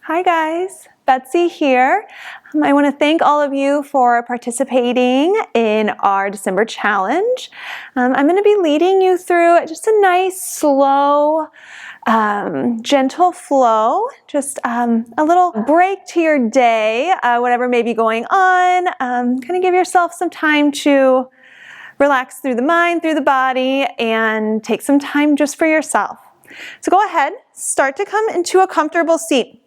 Hi guys, Betsy here. I want to thank all of you for participating in our December challenge. I'm going to be leading you through just a nice, slow, gentle flow, just a little break to your day, whatever may be going on. Kind of give yourself some time to relax through the mind, through the body, and take some time just for yourself. So go ahead, start to come into a comfortable seat.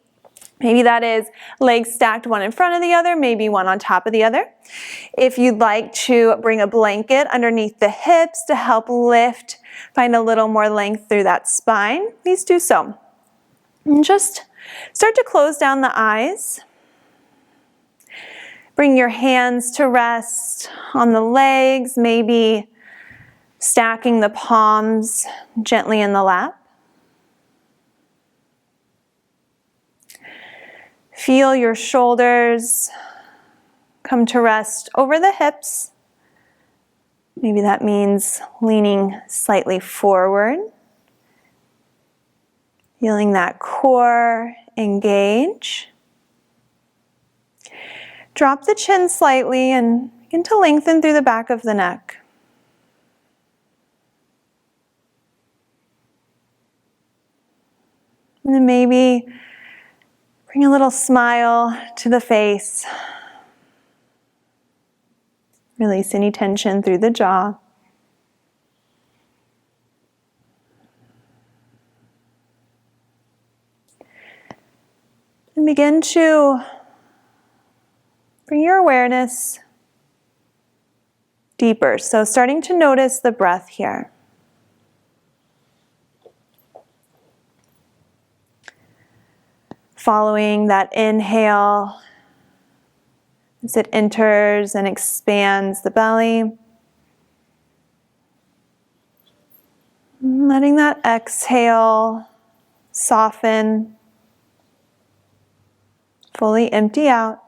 Maybe that is legs stacked one in front of the other, maybe one on top of the other. If you'd like to bring a blanket underneath the hips to help lift, find a little more length through that spine, please do so. And just start to close down the eyes. Bring your hands to rest on the legs, maybe stacking the palms gently in the lap. Feel your shoulders come to rest over the hips. Maybe that means leaning slightly forward. Feeling that core engage. Drop the chin slightly and begin to lengthen through the back of the neck. And then maybe bring a little smile to the face. Release any tension through the jaw. And begin to bring your awareness deeper. So starting to notice the breath here. Following that inhale as it enters and expands the belly. Letting that exhale soften, fully empty out.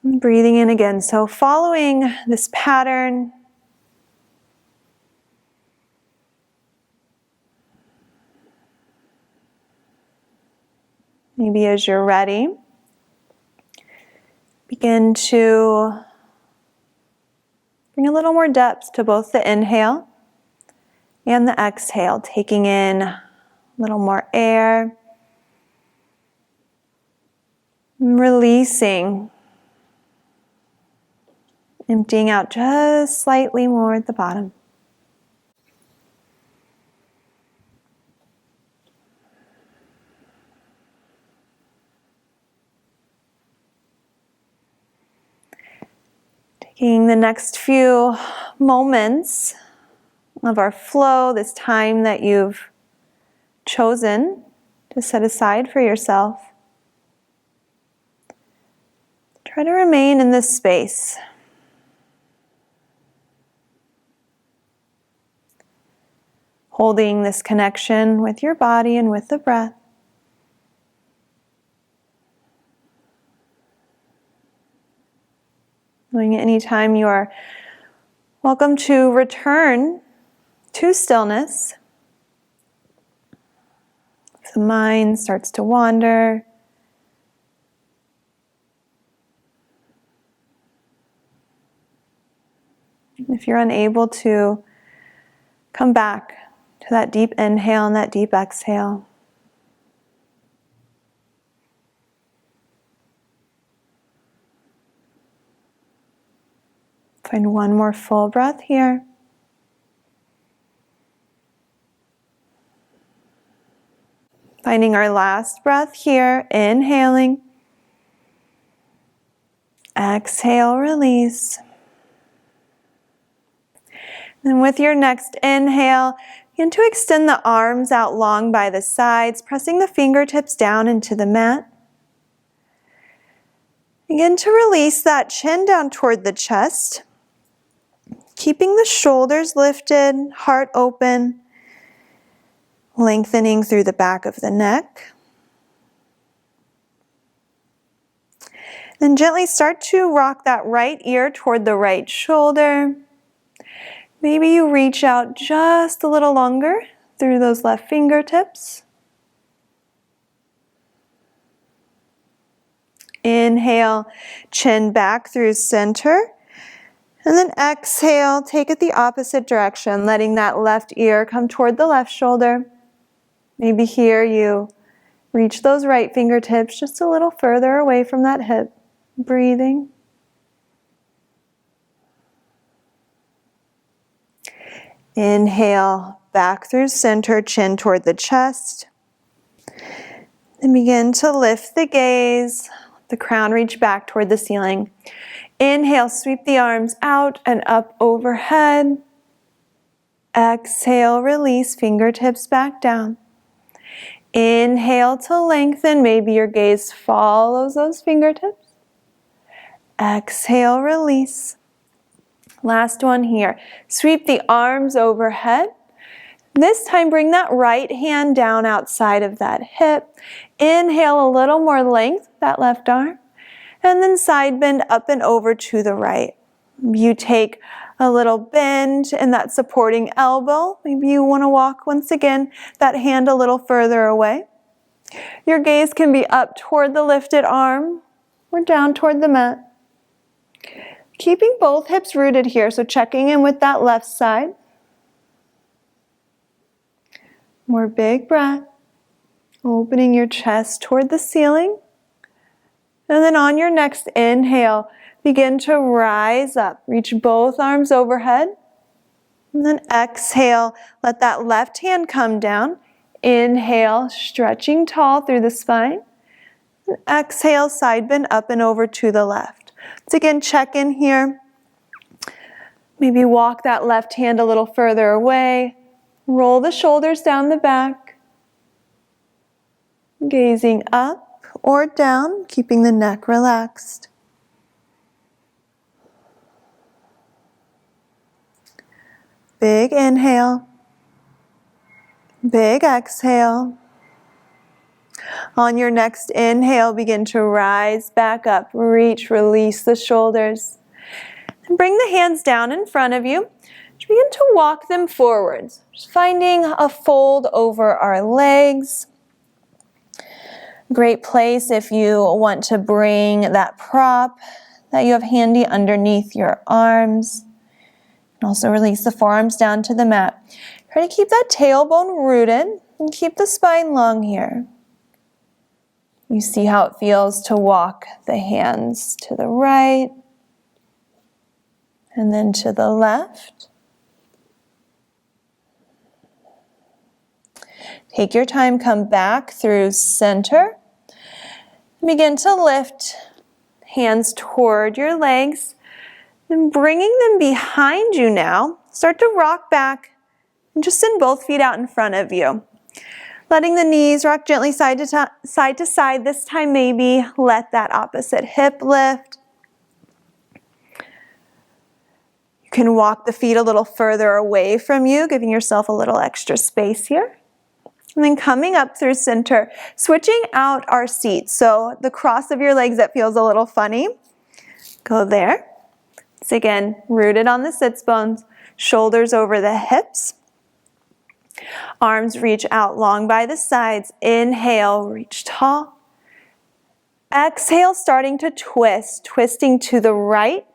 And breathing in again. So following this pattern, maybe as you're ready, begin to bring a little more depth to both the inhale and the exhale, taking in a little more air, releasing, emptying out just slightly more at the bottom. Taking the next few moments of our flow, this time that you've chosen to set aside for yourself. Try to remain in this space. Holding this connection with your body and with the breath. Knowing at any time you are welcome to return to stillness. If the mind starts to wander, if you're unable to come back to that deep inhale and that deep exhale. Find one more full breath here. Finding our last breath here, inhaling. Exhale, release. And with your next inhale, begin to extend the arms out long by the sides, pressing the fingertips down into the mat. Begin to release that chin down toward the chest, keeping the shoulders lifted, heart open, lengthening through the back of the neck. Then gently start to rock that right ear toward the right shoulder. Maybe you reach out just a little longer through those left fingertips. Inhale, chin back through center. And then exhale, take it the opposite direction, letting that left ear come toward the left shoulder. Maybe here you reach those right fingertips just a little further away from that hip. Breathing. Inhale, back through center, chin toward the chest. And begin to lift the gaze. Let the crown reach back toward the ceiling. Inhale, sweep the arms out and up overhead. Exhale, release, fingertips back down. Inhale to lengthen, maybe your gaze follows those fingertips. Exhale, release. Last one here. Sweep the arms overhead. This time bring that right hand down outside of that hip. Inhale a little more length, that left arm. And then side bend up and over to the right. You take a little bend in that supporting elbow. Maybe you want to walk once again that hand a little further away. Your gaze can be up toward the lifted arm or down toward the mat. Keeping both hips rooted here, so checking in with that left side. More big breath. Opening your chest toward the ceiling. And then on your next inhale, begin to rise up. Reach both arms overhead. And then exhale, let that left hand come down. Inhale, stretching tall through the spine. And exhale, side bend up and over to the left. Let's again check in here. Maybe walk that left hand a little further away. Roll the shoulders down the back. Gazing up or down, keeping the neck relaxed. Big inhale. Big exhale. On your next inhale, begin to rise back up. Reach, release the shoulders. And bring the hands down in front of you. Just begin to walk them forwards. Just finding a fold over our legs. Great place if you want to bring that prop that you have handy underneath your arms. And also release the forearms down to the mat. Try to keep that tailbone rooted and keep the spine long here. You see how it feels to walk the hands to the right and then to the left. Take your time, come back through center. Begin to lift hands toward your legs and bringing them behind you now. Start to rock back and just send both feet out in front of you. Letting the knees rock gently side to side. This time maybe let that opposite hip lift. You can walk the feet a little further away from you, giving yourself a little extra space here. And then coming up through center, switching out our seats. So the cross of your legs that feels a little funny, go there. So again, rooted on the sits bones, shoulders over the hips. Arms reach out long by the sides. Inhale, reach tall. Exhale, starting to twist, twisting to the right.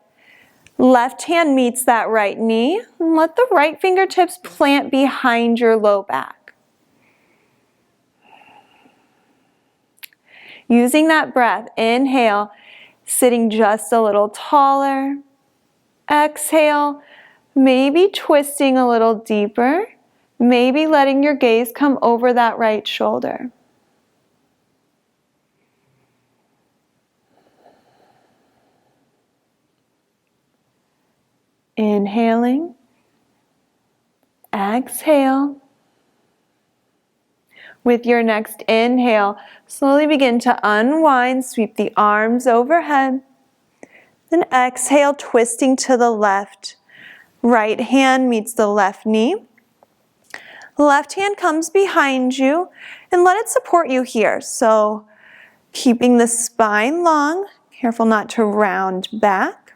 Left hand meets that right knee. And let the right fingertips plant behind your low back. Using that breath, inhale, sitting just a little taller. Exhale, maybe twisting a little deeper. Maybe letting your gaze come over that right shoulder. Inhaling. Exhale. With your next inhale, slowly begin to unwind, sweep the arms overhead. Then exhale, twisting to the left. Right hand meets the left knee. Left hand comes behind you and let it support you here. So keeping the spine long, careful not to round back.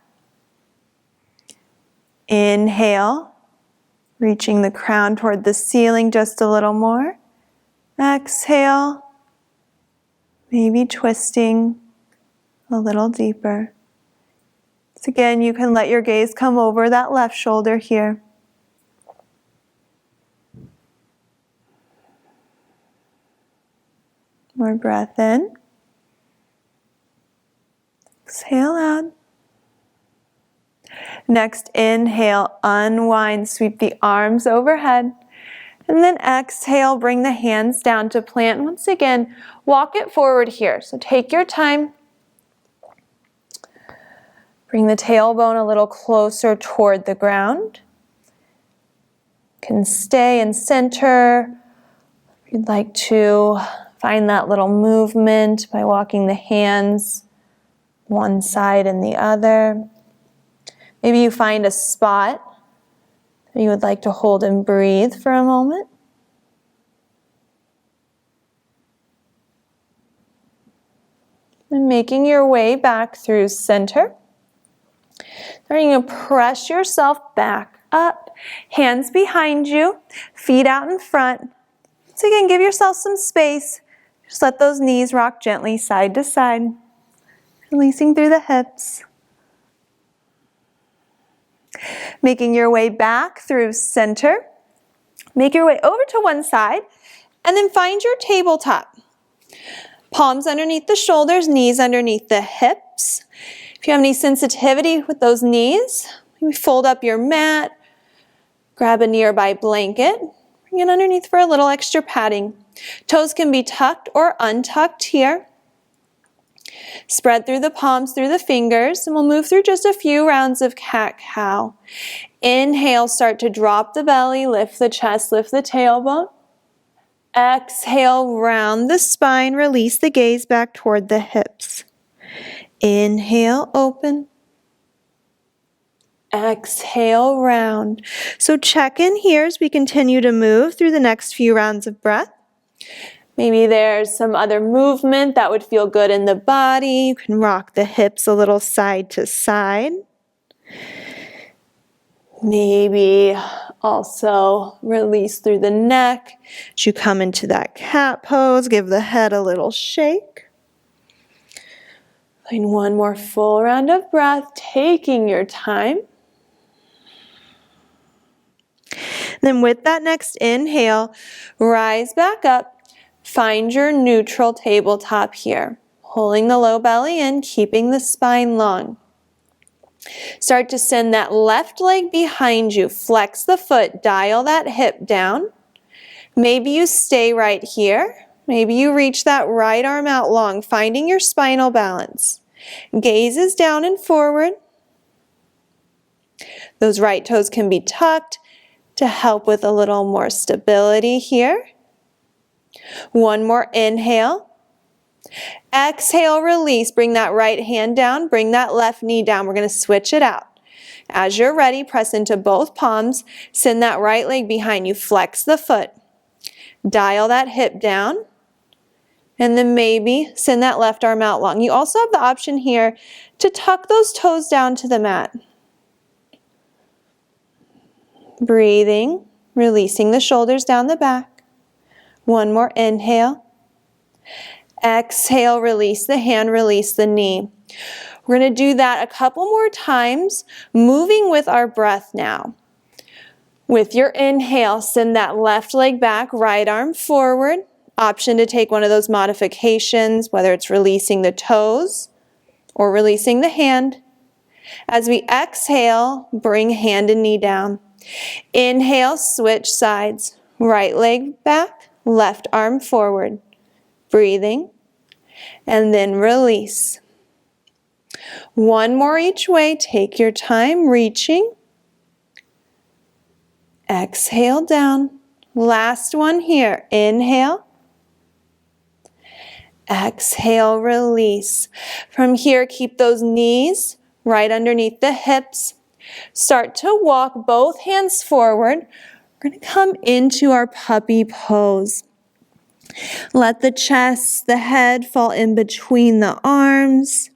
Inhale, Reaching the crown toward the ceiling just a little more. Exhale. Maybe twisting a little deeper. So again, you can let your gaze come over that left shoulder here. More breath in. Exhale out. Next, inhale, unwind, sweep the arms overhead. And then exhale, bring the hands down to plant. Once again, walk it forward here. So take your time. Bring the tailbone a little closer toward the ground. You can stay in center. If you'd like to find that little movement by walking the hands one side and the other. Maybe you find a spot that you would like to hold and breathe for a moment. And making your way back through center. Starting to press yourself back up. Hands behind you, feet out in front. So again, give yourself some space. Just let those knees rock gently side to side. Releasing through the hips. Making your way back through center. Make your way over to one side and then find your tabletop. Palms underneath the shoulders, knees underneath the hips. If you have any sensitivity with those knees, maybe fold up your mat, grab a nearby blanket, bring it underneath for a little extra padding. Toes can be tucked or untucked here. Spread through the palms, through the fingers, and we'll move through just a few rounds of cat-cow. Inhale, start to drop the belly, lift the chest, lift the tailbone. Exhale, round the spine, release the gaze back toward the hips. Inhale, open. Exhale, round. So check in here as we continue to move through the next few rounds of breath. Maybe there's some other movement that would feel good in the body. You can rock the hips a little side to side. Maybe also release through the neck as you come into that cat pose. Give the head a little shake. Find one more full round of breath, taking your time. Then with that next inhale, rise back up. Find your neutral tabletop here. Pulling the low belly in, keeping the spine long. Start to send that left leg behind you. Flex the foot, dial that hip down. Maybe you stay right here. Maybe you reach that right arm out long, finding your spinal balance. Gaze is down and forward. Those right toes can be tucked to help with a little more stability here. One more inhale. Exhale, release. Bring that right hand down. Bring that left knee down. We're going to switch it out. As you're ready, press into both palms. Send that right leg behind you. Flex the foot. Dial that hip down. And then maybe send that left arm out long. You also have the option here to tuck those toes down to the mat. Breathing, releasing the shoulders down the back. One more inhale. Exhale, release the hand, release the knee. We're going to do that a couple more times, moving with our breath now. With your inhale, send that left leg back, right arm forward. Option to take one of those modifications, whether it's releasing the toes or releasing the hand. As we exhale, bring hand and knee down. Inhale, switch sides. Right leg back, left arm forward. Breathing, and then release. One more each way. Take your time, reaching. Exhale down. Last one here. Inhale. Exhale, release. From here, keep those knees right underneath the hips. Start to walk both hands forward. We're going to come into our puppy pose. Let the chest, the head fall in between the arms.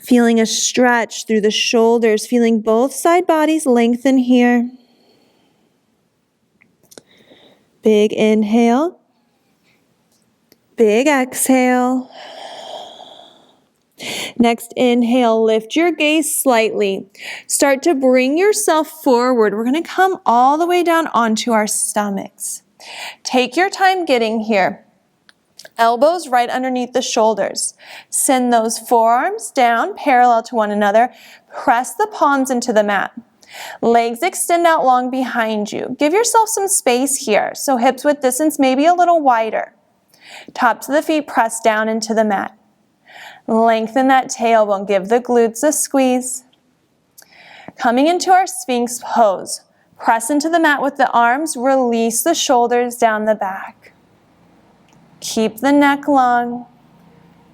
Feeling a stretch through the shoulders, feeling both side bodies lengthen here. Big inhale. Big exhale. Next inhale, lift your gaze slightly. Start to bring yourself forward. We're going to come all the way down onto our stomachs. Take your time getting here. Elbows right underneath the shoulders. Send those forearms down parallel to one another. Press the palms into the mat. Legs extend out long behind you. Give yourself some space here. So hips width distance maybe a little wider. Tops of the feet press down into the mat. Lengthen that tailbone. Give the glutes a squeeze. Coming into our Sphinx Pose. Press into the mat with the arms. Release the shoulders down the back. Keep the neck long.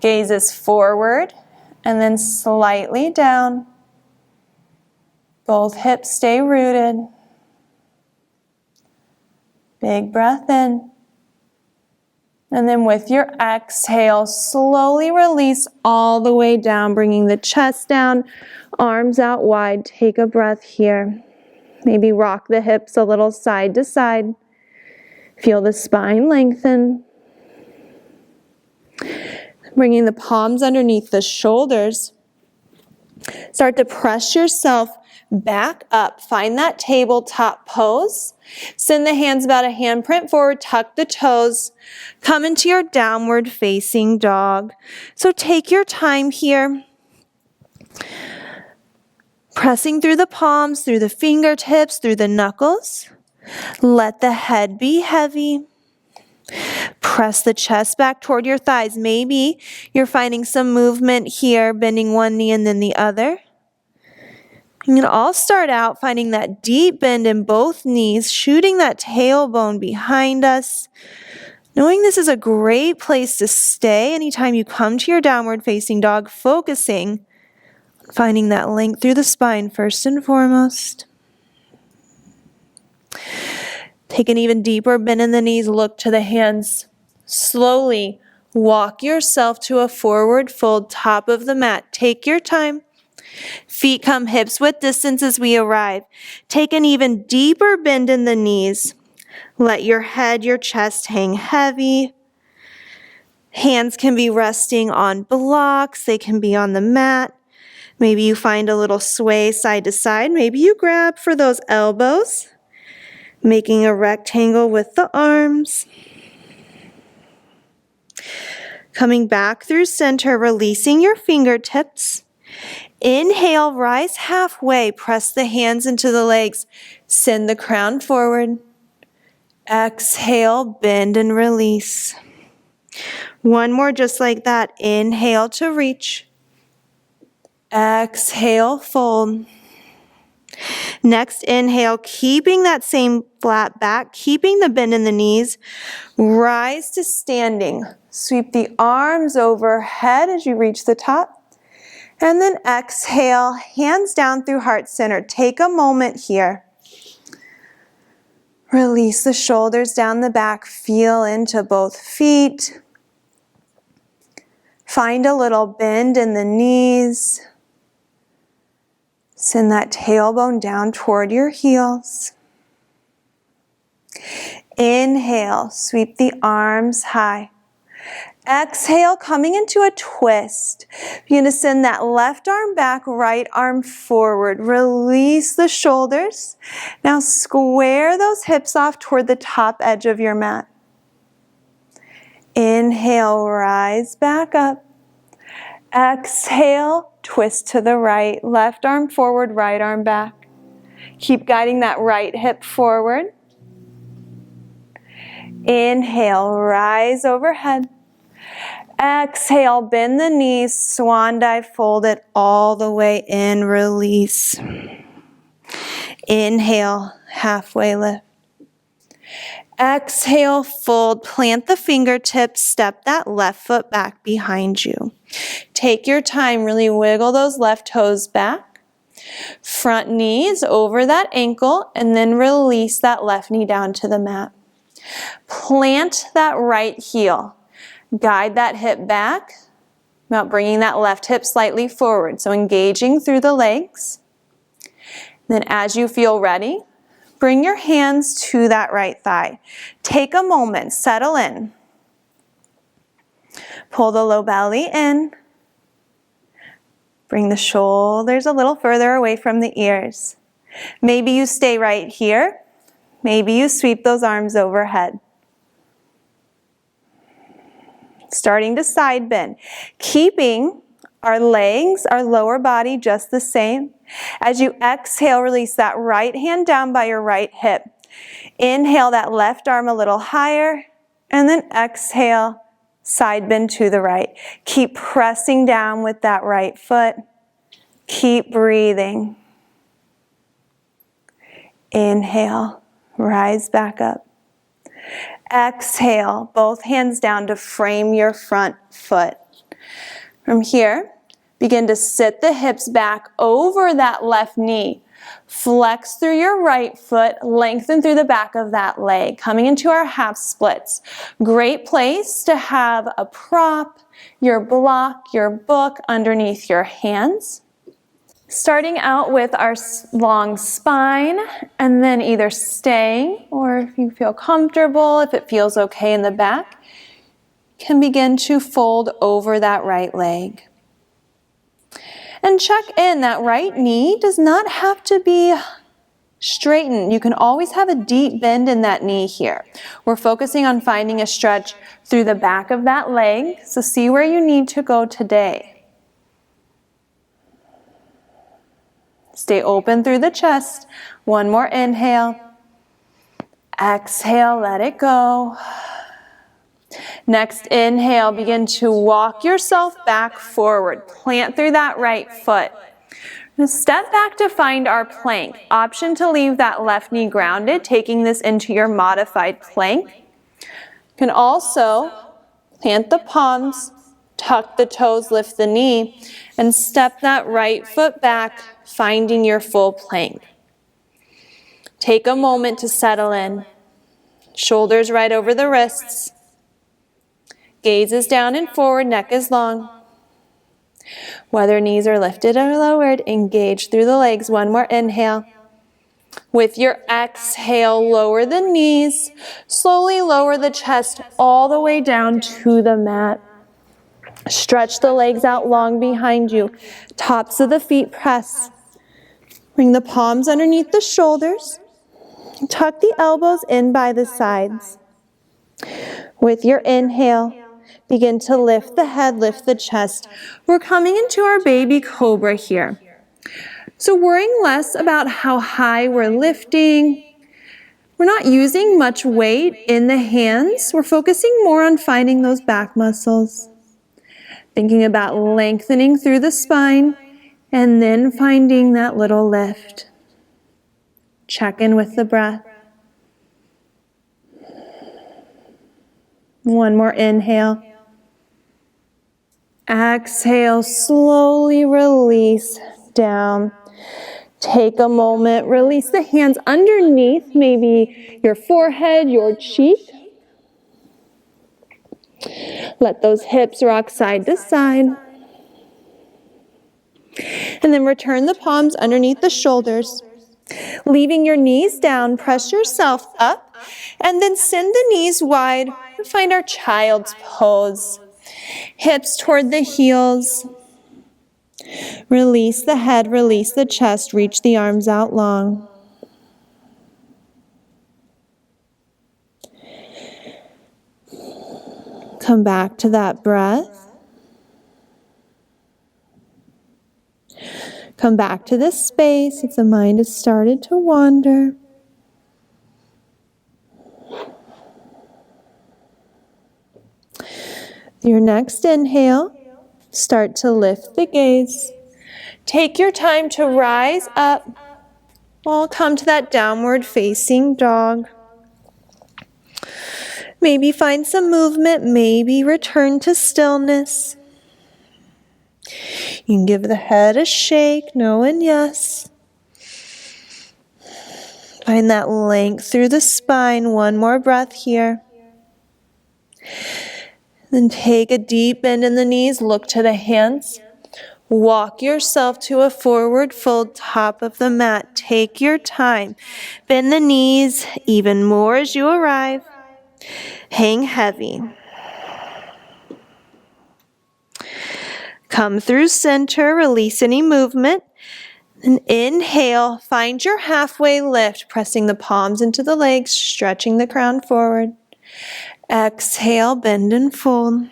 Gazes forward and then slightly down. Both hips stay rooted. Big breath in. And then with your exhale, slowly release all the way down, bringing the chest down, arms out wide. Take a breath here. Maybe rock the hips a little side to side. Feel the spine lengthen. Bringing the palms underneath the shoulders. Start to press yourself back up. Find that tabletop pose. Send the hands about a handprint forward. Tuck the toes. Come into your downward facing dog. So take your time here. Pressing through the palms, through the fingertips, through the knuckles. Let the head be heavy. Press the chest back toward your thighs. Maybe you're finding some movement here, bending one knee and then the other. You can all start out finding that deep bend in both knees, shooting that tailbone behind us. Knowing this is a great place to stay anytime you come to your downward facing dog, focusing on finding that length through the spine first and foremost. Take an even deeper bend in the knees, look to the hands. Slowly walk yourself to a forward fold, top of the mat. Take your time. Feet come hips width distance as we arrive. Take an even deeper bend in the knees. Let your head, your chest hang heavy. Hands can be resting on blocks. They can be on the mat. Maybe you find a little sway side to side. Maybe you grab for those elbows, making a rectangle with the arms. Coming back through center, releasing your fingertips. Inhale, rise halfway, press the hands into the legs. Send the crown forward. Exhale, bend and release. One more just like that. Inhale to reach. Exhale, fold. Next inhale, keeping that same flat back, keeping the bend in the knees. Rise to standing. Sweep the arms overhead as you reach the top. And then exhale, hands down through heart center. Take a moment here. Release the shoulders down the back. Feel into both feet. Find a little bend in the knees. Send that tailbone down toward your heels. Inhale, sweep the arms high. Exhale, coming into a twist. You're going to send that left arm back, right arm forward. Release the shoulders. Now square those hips off toward the top edge of your mat. Inhale, rise back up. Exhale, twist to the right. Left arm forward, right arm back. Keep guiding that right hip forward. Inhale, rise overhead. Exhale, bend the knees, swan dive, fold it all the way in, release. Inhale, halfway lift. Exhale, fold, plant the fingertips, step that left foot back behind you. Take your time, really wiggle those left toes back. Front knees over that ankle, and then release that left knee down to the mat. Plant that right heel. Guide that hip back. about bringing that left hip slightly forward. So engaging through the legs. Then as you feel ready, bring your hands to that right thigh. Take a moment, settle in. Pull the low belly in. Bring the shoulders a little further away from the ears. Maybe you stay right here. Maybe you sweep those arms overhead. Starting to side bend. Keeping our legs, our lower body just the same. As you exhale, release that right hand down by your right hip. Inhale that left arm a little higher, and then exhale, side bend to the right. Keep pressing down with that right foot. Keep breathing. Inhale, rise back up. Exhale, both hands down to frame your front foot. From here, begin to sit the hips back over that left knee. Flex through your right foot, lengthen through the back of that leg, coming into our half splits. Great place to have a prop, your block, your book underneath your hands. Starting out with our long spine, and then either staying, or if you feel comfortable, if it feels okay in the back, can begin to fold over that right leg. And check in, that right knee does not have to be straightened. You can always have a deep bend in that knee here. We're focusing on finding a stretch through the back of that leg, so see where you need to go today. Stay open through the chest. One more inhale. Exhale, let it go. Next inhale, begin to walk yourself back forward. Plant through that right foot. Now step back to find our plank. Option to leave that left knee grounded, taking this into your modified plank. You can also plant the palms, tuck the toes, lift the knee, and step that right foot back, finding your full plank. Take a moment to settle in. Shoulders right over the wrists. Gaze is down and forward, neck is long. Whether knees are lifted or lowered, engage through the legs. One more inhale. With your exhale, lower the knees. Slowly lower the chest all the way down to the mat. Stretch the legs out long behind you. Tops of the feet press. Bring the palms underneath the shoulders. Tuck the elbows in by the sides. With your inhale, begin to lift the head, lift the chest. We're coming into our baby cobra here. So worrying less about how high we're lifting. We're not using much weight in the hands. We're focusing more on finding those back muscles. Thinking about lengthening through the spine and then finding that little lift. Check in with the breath. One more inhale. Exhale, slowly release down. Take a moment, release the hands underneath, maybe your forehead, your cheek. Let those hips rock side to side. And then return the palms underneath the shoulders. Leaving your knees down, press yourself up, and then send the knees wide and find our child's pose. Hips toward the heels. Release the head, release the chest, reach the arms out long. Come back to that breath. Come back to this space if the mind has started to wander. Your next inhale, start to lift the gaze. Take your time to rise up. We'll come to that downward facing dog. Maybe find some movement, maybe return to stillness. You can give the head a shake, no and yes. Find that length through the spine. One more breath here. Then take a deep bend in the knees, look to the hands. Walk yourself to a forward fold, top of the mat. Take your time. Bend the knees even more as you arrive. Hang heavy. Come through center, release any movement. And inhale, find your halfway lift, pressing the palms into the legs, stretching the crown forward. Exhale, bend and fold.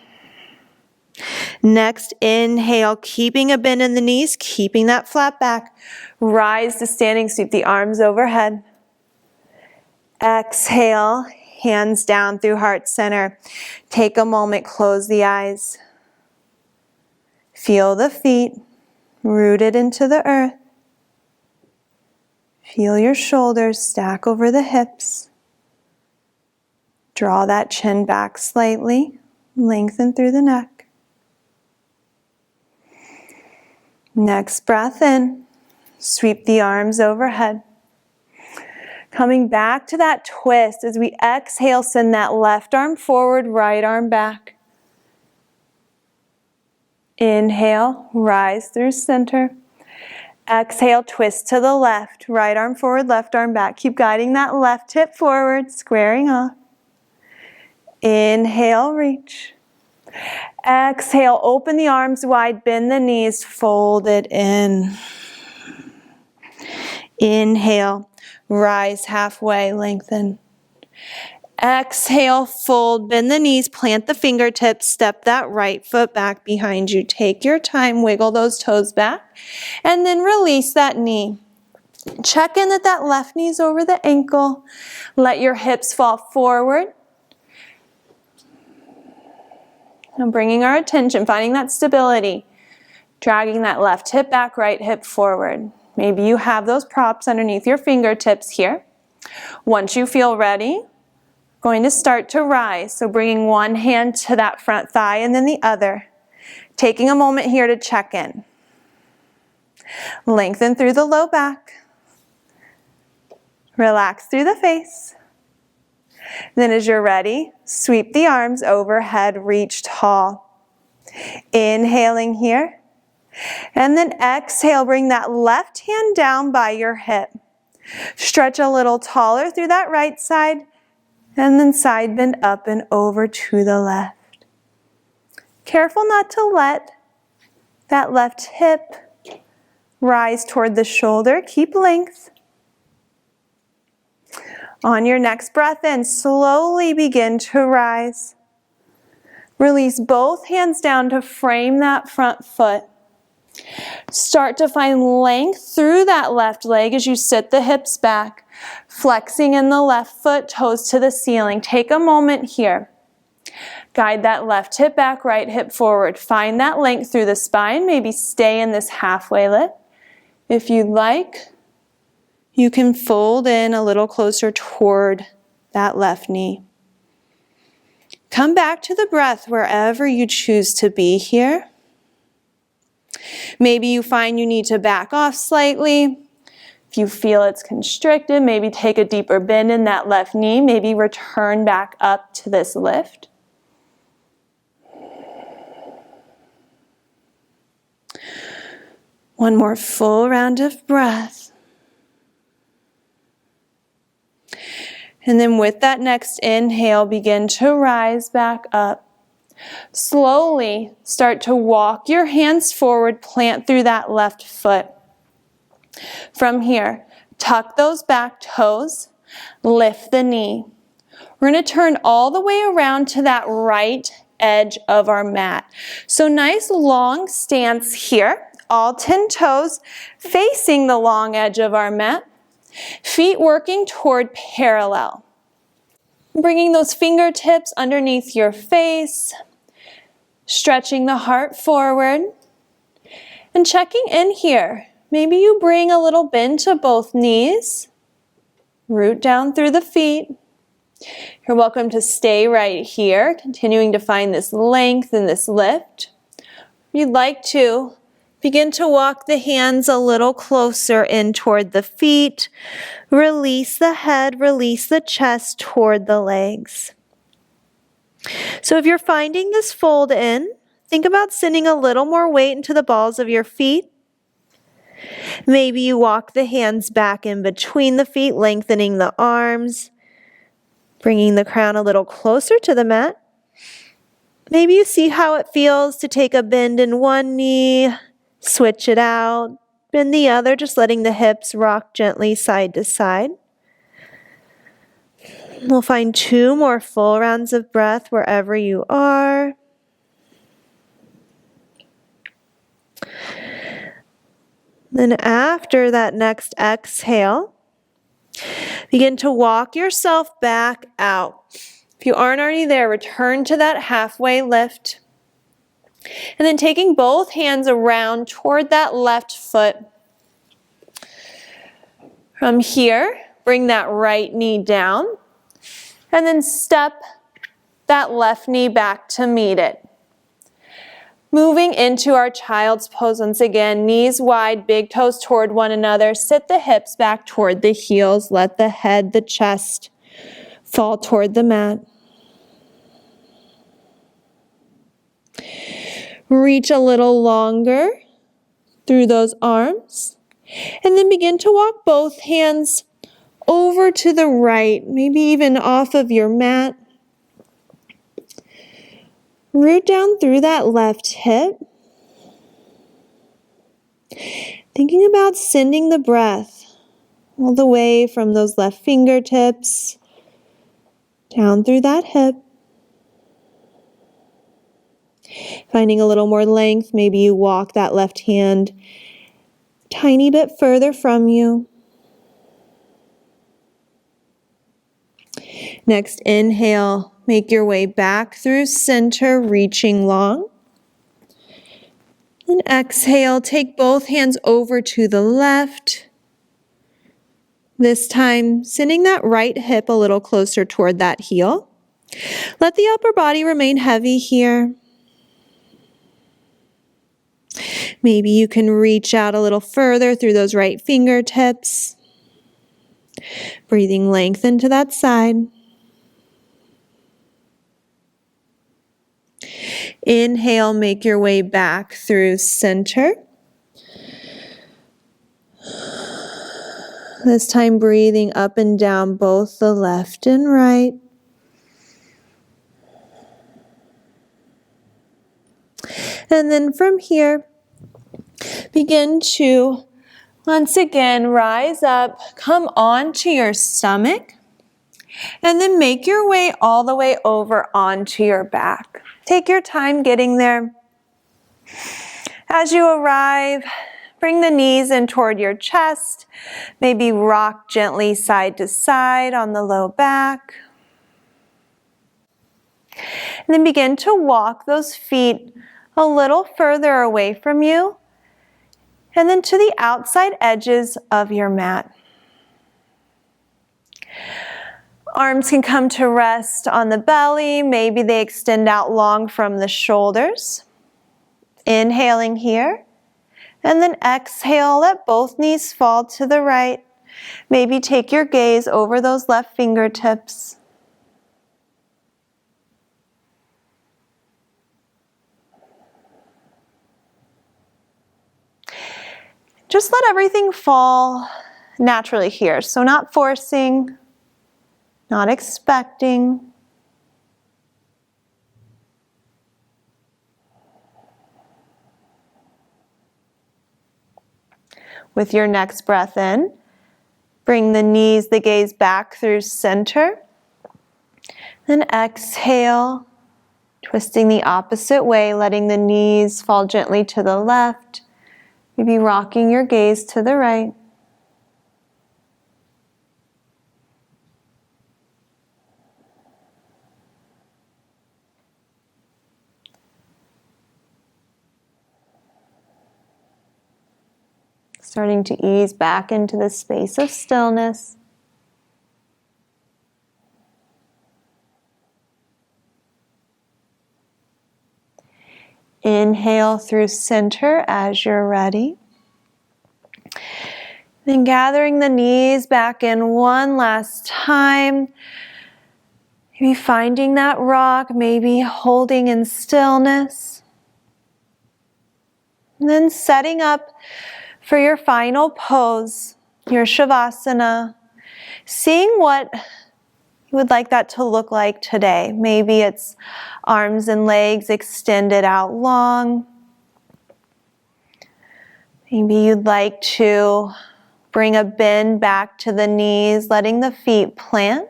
Next, inhale, keeping a bend in the knees, keeping that flat back. Rise to standing, sweep the arms overhead. Exhale, hands down through heart center. Take a moment, close the eyes. Feel the feet rooted into the earth. Feel your shoulders stack over the hips. Draw that chin back slightly, lengthen through the neck. Next breath in, sweep the arms overhead. Coming back to that twist, as we exhale, send that left arm forward, right arm back. Inhale, rise through center. Exhale, twist to the left, right arm forward, left arm back. Keep guiding that left hip forward, squaring off. Inhale, reach. Exhale, open the arms wide, bend the knees, fold it in. Inhale, rise halfway, lengthen. Exhale, fold, bend the knees, plant the fingertips, step that right foot back behind you. Take your time, wiggle those toes back, and then release that knee. Check in that left knee's over the ankle. Let your hips fall forward. And bringing our attention, finding that stability, dragging that left hip back, right hip forward. Maybe you have those props underneath your fingertips here. Once you feel ready, going to start to rise. So bringing one hand to that front thigh and then the other. Taking a moment here to check in. Lengthen through the low back. Relax through the face. Then as you're ready, sweep the arms overhead, reach tall. Inhaling here. And then exhale, bring that left hand down by your hip. Stretch a little taller through that right side. And then side bend up and over to the left. Careful not to let that left hip rise toward the shoulder. Keep length. On your next breath in, slowly begin to rise. Release both hands down to frame that front foot. Start to find length through that left leg as you sit the hips back. Flexing in the left foot, toes to the ceiling. Take a moment here. Guide that left hip back, right hip forward. Find that length through the spine. Maybe stay in this halfway lift. If you'd like, you can fold in a little closer toward that left knee. Come back to the breath wherever you choose to be here. Maybe you find you need to back off slightly. If you feel it's constricted, maybe take a deeper bend in that left knee. Maybe return back up to this lift. One more full round of breath. And then with that next inhale, begin to rise back up. Slowly start to walk your hands forward, plant through that left foot. From here, tuck those back toes, lift the knee. We're going to turn all the way around to that right edge of our mat. So nice long stance here, all 10 toes facing the long edge of our mat. Feet working toward parallel. Bringing those fingertips underneath your face. Stretching the heart forward. And checking in here. Maybe you bring a little bend to both knees. Root down through the feet. You're welcome to stay right here, continuing to find this length and this lift. If you'd like to, begin to walk the hands a little closer in toward the feet. Release the head, release the chest toward the legs. So if you're finding this fold in, think about sending a little more weight into the balls of your feet. Maybe you walk the hands back in between the feet, lengthening the arms, bringing the crown a little closer to the mat. Maybe you see how it feels to take a bend in one knee, switch it out, bend the other, just letting the hips rock gently side to side. We'll find 2 more full rounds of breath wherever you are. Then after that next exhale, begin to walk yourself back out. If you aren't already there, return to that halfway lift. And then taking both hands around toward that left foot. From here, bring that right knee down. And then step that left knee back to meet it. Moving into our child's pose once again, knees wide, big toes toward one another. Sit the hips back toward the heels. Let the head, the chest fall toward the mat. Reach a little longer through those arms. And then begin to walk both hands over to the right, maybe even off of your mat. Root down through that left hip. Thinking about sending the breath all the way from those left fingertips down through that hip. Finding a little more length, maybe you walk that left hand a tiny bit further from you. Next, inhale, make your way back through center, reaching long. And exhale, take both hands over to the left. This time, sending that right hip a little closer toward that heel. Let the upper body remain heavy here. Maybe you can reach out a little further through those right fingertips. Breathing length into that side. Inhale, make your way back through center. This time breathing up and down both the left and right. And then from here, begin to once again rise up, come onto your stomach, and then make your way all the way over onto your back. Take your time getting there. As you arrive, bring the knees in toward your chest. Maybe rock gently side to side on the low back. And then begin to walk those feet a little further away from you, and then to the outside edges of your mat. Arms can come to rest on the belly. Maybe they extend out long from the shoulders. Inhaling here. And then exhale, let both knees fall to the right. Maybe take your gaze over those left fingertips. Just let everything fall naturally here. So not forcing, not expecting. With your next breath in, bring the knees, the gaze back through center. Then exhale, twisting the opposite way, letting the knees fall gently to the left. Maybe rocking your gaze to the right. Starting to ease back into the space of stillness. Inhale through center as you're ready. Then gathering the knees back in one last time. Maybe finding that rock, maybe holding in stillness. And then setting up for your final pose, your Shavasana, seeing what you would like that to look like today. Maybe it's arms and legs extended out long. Maybe you'd like to bring a bend back to the knees, letting the feet plant.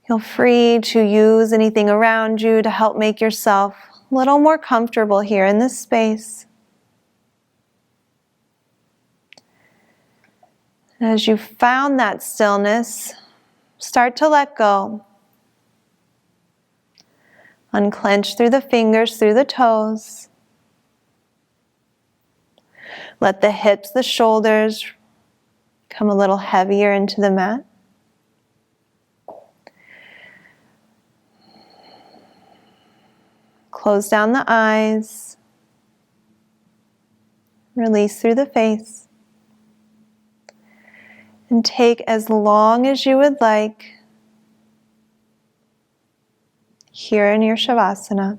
Feel free to use anything around you to help make yourself a little more comfortable here in this space. As you've found that stillness, start to let go. Unclench through the fingers, through the toes. Let the hips, the shoulders come a little heavier into the mat. Close down the eyes. Release through the face. And take as long as you would like here in your Shavasana.